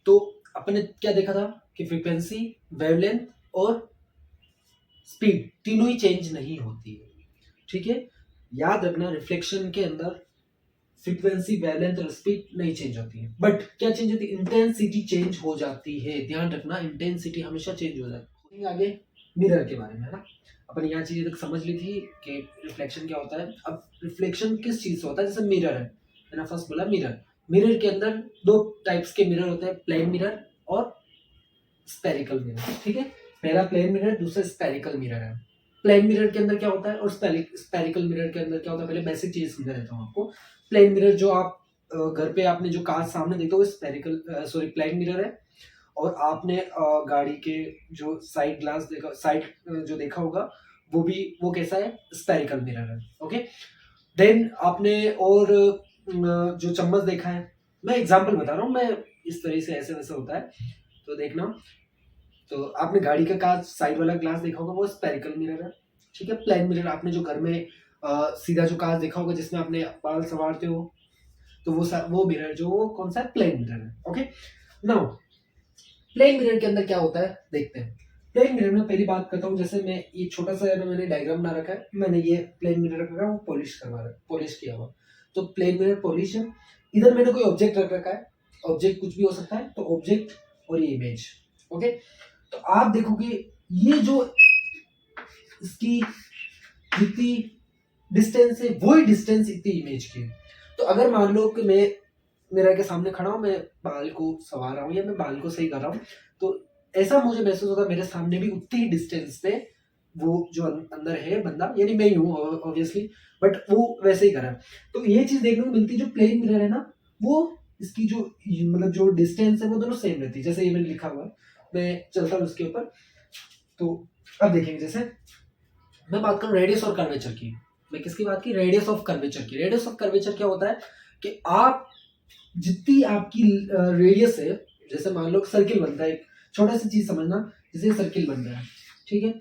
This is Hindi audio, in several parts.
तो अपने क्या देखा था कि फ्रीक्वेंसी, वेवलेंथ और स्पीड तीनों ही चेंज नहीं होती है, ठीक है। याद रखना रिफ्लेक्शन के अंदर फ्रीक्वेंसी, वेवलेंथ और स्पीड नहीं चेंज होती है, बट क्या चेंज होती है, इंटेंसिटी चेंज हो जाती है। ध्यान रखना, इंटेंसिटी हमेशा चेंज हो जाती है। आगे मिरर के बारे में है ना, अपन यहाँ चीजें तक समझ ली थी कि रिफ्लेक्शन क्या होता है। अब रिफ्लेक्शन किस चीज से होता है, जैसे मिरर है मैंने फर्स्ट बोला मिरर। मिरर के अंदर दो टाइप्स के मिरर होते हैं, प्लेन मिरर और स्पेरिकल मिरर, ठीक है। पहला प्लेन मिरर, दूसरा स्पेरिकल मिरर है। प्लेन मिरर के अंदर क्या होता है और स्पेरिकल मिरर के अंदर क्या होता है, पहले बेसिक चीज समझा देता हूँ आपको। प्लेन मिरर जो आप घर पे आपने जो कार सामने देखते हो, स्पेरिकल सॉरी प्लेन मिरर है। और आपने गाड़ी के जो साइड ग्लास देखा, साइड जो देखा होगा, वो कैसा है, स्पेरिकल मिरर है, ओके। देन आपने और जो चम्मच देखा है, मैं एग्जांपल बता रहा हूँ, मैं इस तरह से ऐसे वैसे होता है तो देखना। तो आपने गाड़ी का कांच साइड वाला ग्लास देखा होगा, वो स्पेरिकल मिरर है, ठीक है। प्लेन मिरर आपने जो घर में सीधा जो कांच देखा होगा जिसमें आपने बाल संवारते हो, तो वो मिरर जो वो कौन सा है, प्लेन मिरर है, ओके। नाउ प्लेन मिरर के अंदर क्या होता है देखते हैं। प्लेन मिरर में पहली बात करता हूँ, जैसे मैं ये छोटा सा मैंने डायग्राम बना रखा है, मैंने ये प्लेन मिरर रखा है, वो पॉलिश किया हुआ। तो प्लेन मिरर पॉलिश है। इधर मैंने कोई ऑब्जेक्ट रख रखा है, ऑब्जेक्ट कुछ भी हो सकता है, तो ऑब्जेक्ट और ये इमेज, ओके। तो आप देखोगे ये जो इसकी जितनी डिस्टेंस है वही डिस्टेंस इतनी इमेज की है। तो अगर मान लो कि मैं मिरर के सामने खड़ा हूँ, मैं बाल को संवार रहा हूँ या मैं बाल को सही कर रहा हूँ, तो ऐसा मुझे महसूस होता है मेरे सामने भी उतनी ही डिस्टेंस पे वो जो अंदर है बंदा, यानी मैं ही हूँ ऑब्वियसली, बट वो वैसे ही कर रहा है। तो ये चीज देखने को मिलती है, जो प्लेन मिरर है ना, वो इसकी जो मतलब जो डिस्टेंस है वो दोनों सेम रहती है। जैसे ये मैंने लिखा हुआ है, मैं चलता हूँ उसके ऊपर, तो अब देखेंगे, जैसे मैं बात करूं रेडियस और कर्वेचर की। मैं किसकी बात की, रेडियस ऑफ कर्वेचर की। रेडियस ऑफ कर्वेचर क्या होता है कि आप जितनी आपकी रेडियस है, जैसे मान लो सर्किल बनता है, एक छोटा सी चीज समझना, जैसे सर्किल बन रहा है, ठीक है।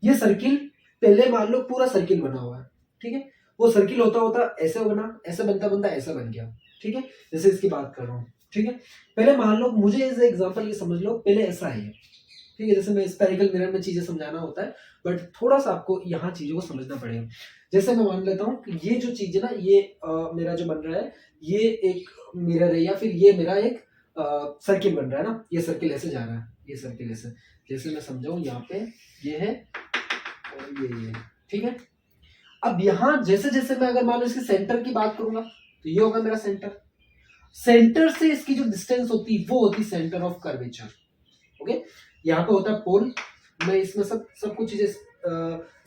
ये सर्किल पहले मान लो पूरा सर्किल बना हुआ है, ठीक है। वो सर्किल होता होता ऐसे बना, ऐसे बनता बनता ऐसा बन गया, ठीक है। जैसे इसकी बात कर रहा हूँ, ठीक है। पहले मान लो, मुझे एज एग्जाम्पल ये समझ लो, पहले ऐसा है, ठीक है। जैसे मैं स्पेरिकल मिरर में चीजें समझाना होता है, बट थोड़ा सा आपको यहाँ चीजों को समझना पड़ेगा। जैसे मैं मान लेता हूँ कि ये जो चीज है ना, ये मेरा जो बन रहा है, ये एक मिरर है, या फिर ये मेरा एक सर्किल बन रहा है ना, ये सर्किल ऐसे जा रहा है, ये सर्किल ऐसे, जैसे मैं समझाऊं, यहाँ पे ये है और ये, ठीक है। अब यहाँ जैसे जैसे मैं अगर मान लो इसके सेंटर की बात करूंगा, तो ये होगा मेरा सेंटर। सेंटर से इसकी जो डिस्टेंस होती है वो होती सेंटर ऑफ कर्वेचर, ओके। यहाँ पे होता है पोल। मैं इसमें सब कुछ चीजें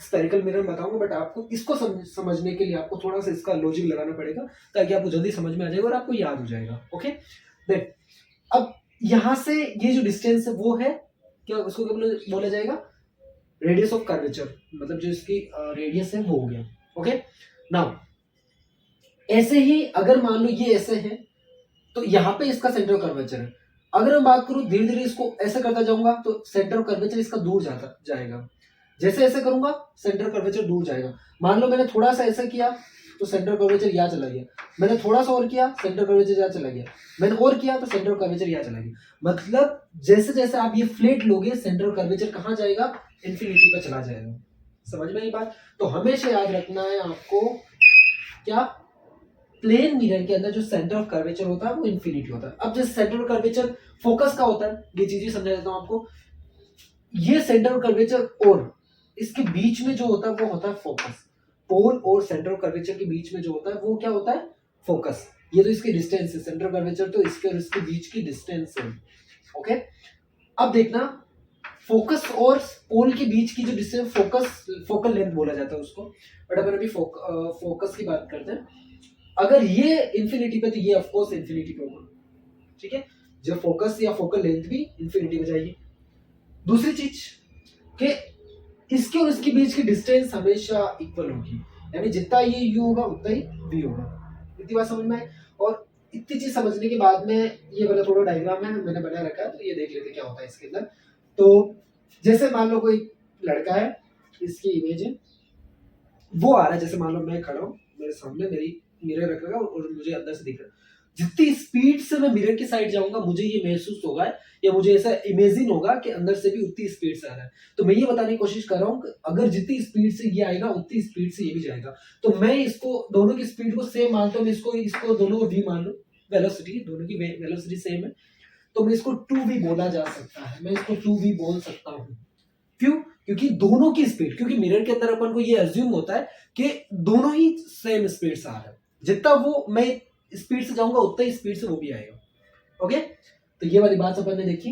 स्पेरिकल मिरर बताऊंगा, बट आपको इसको समझने के लिए आपको थोड़ा सा इसका लॉजिक लगाना पड़ेगा, ताकि आपको जल्दी समझ में आ जाएगा और आपको याद हो जाएगा, ओके। देन अब यहाँ से ये जो डिस्टेंस है वो है क्या, उसको क्या बोला जाएगा, रेडियस ऑफ कर्वेचर, मतलब जो इसकी रेडियस है वो हो गया, ओके। नाउ ऐसे ही अगर मान लो ये ऐसे है, तो यहाँ पे इसका सेंटर ऑफ कर्वेचर है। अगर मैं बात करूं धीरे धीरे इसको ऐसे करता जाऊंगा, तो सेंटर ऑफ कर्वेचर इसका दूर जाता जाएगा। जैसे ऐसे करूंगा सेंटर कर्वेचर दूर जाएगा। मान लो मैंने थोड़ा सा ऐसा किया, तो सेंटर कर्वेचर यहाँ चला गया। मैंने थोड़ा सा और किया, सेंटर कर्वेचर यहाँ चला गया। मैंने और किया तो सेंटर कर्वेचर यहाँ चला गया। मतलब जैसे जैसे आप ये फ्लेट लोगे, सेंटर कर्वेचर कहाँ जाएगा, इन्फिनिटी पर चला जाएगा। समझ में ये बात? तो हमेशा याद रखना है आपको, क्या प्लेन मिरर के अंदर जो सेंटर ऑफ कर्वेचर होता है वो इन्फिनिटी होता है। अब जैसे सेंटर ऑफ कर्वेचर फोकस का होता है, ये चीजें समझा देता हूं आपको। ये सेंटर ऑफ कर्वेचर और इसके बीच में जो होता है वो होता है फोकस। पोल और सेंटर ऑफ कर्वेचर के बीच में जो होता है वो क्या होता है, फोकस। ये तो इसकी डिस्टेंस है, सेंटर ऑफ कर्वेचर तो इसके और इसके बीच की डिस्टेंस है, ओके। अब देखना, फोकस और पोल के बीच की जो डिस्टेंस, फोकल लेंथ बोला जाता है उसको, बट अपन अभी फोकस की बात करते हैं। अगर ये इंफिनिटी पे, तो ये ऑफ कोर्स इंफिनिटी पे होगा, ठीक है। जब फोकस या फोकल लेंथ भी इंफिनिटी पे जाएगी। दूसरी चीज कि इसके और इसके बीच की डिस्टेंस हमेशा इक्वल होगी, यानी जितना ये u होगा उतना ही v होगा। इतनी बात समझ में आए? और इतनी चीज समझने के बाद में ये वाला थोड़ा डायग्राम है मैंने बना रखा है, तो ये देख लेते क्या होता है इसके अंदर। तो जैसे मान लो कोई लड़का है, इसकी इमेज है, वो आ रहा है। जैसे मान लो मैं खड़ा हूँ, मेरे सामने मेरी मिरर रख रखा और मुझे अंदर से दिख रहा है। जितनी स्पीड से मैं मिरर की साइड जाऊंगा मुझे ये महसूस होगा या मुझे ऐसा इमेजिन होगा कि अंदर से भी उतनी स्पीड से आ रहा है। तो मैं ये बताने की कोशिश कर रहा हूँ अगर जितनी स्पीड से ये आएगा उतनी स्पीड से ये भी जाएगा। तो मैं इसको दोनों की स्पीड को सेम मानता हूँ, इसको इसको दोनों को v मान लूँ, वेलोसिटी दोनों की वेलोसिटी सेम है, तो मैं इसको 2v बोला जा सकता है, मैं इसको 2v बोल सकता हूँ। क्यों? क्योंकि दोनों की स्पीड, क्योंकि मिरर के अंदर अपन को ये अज्यूम होता है कि दोनों ही सेम स्पीड से आ रहा है, जितना वो मैं स्पीड से जाऊंगा उतना ही स्पीड से वो भी आएगा। ओके, तो ये वाली बात अपन ने देखी।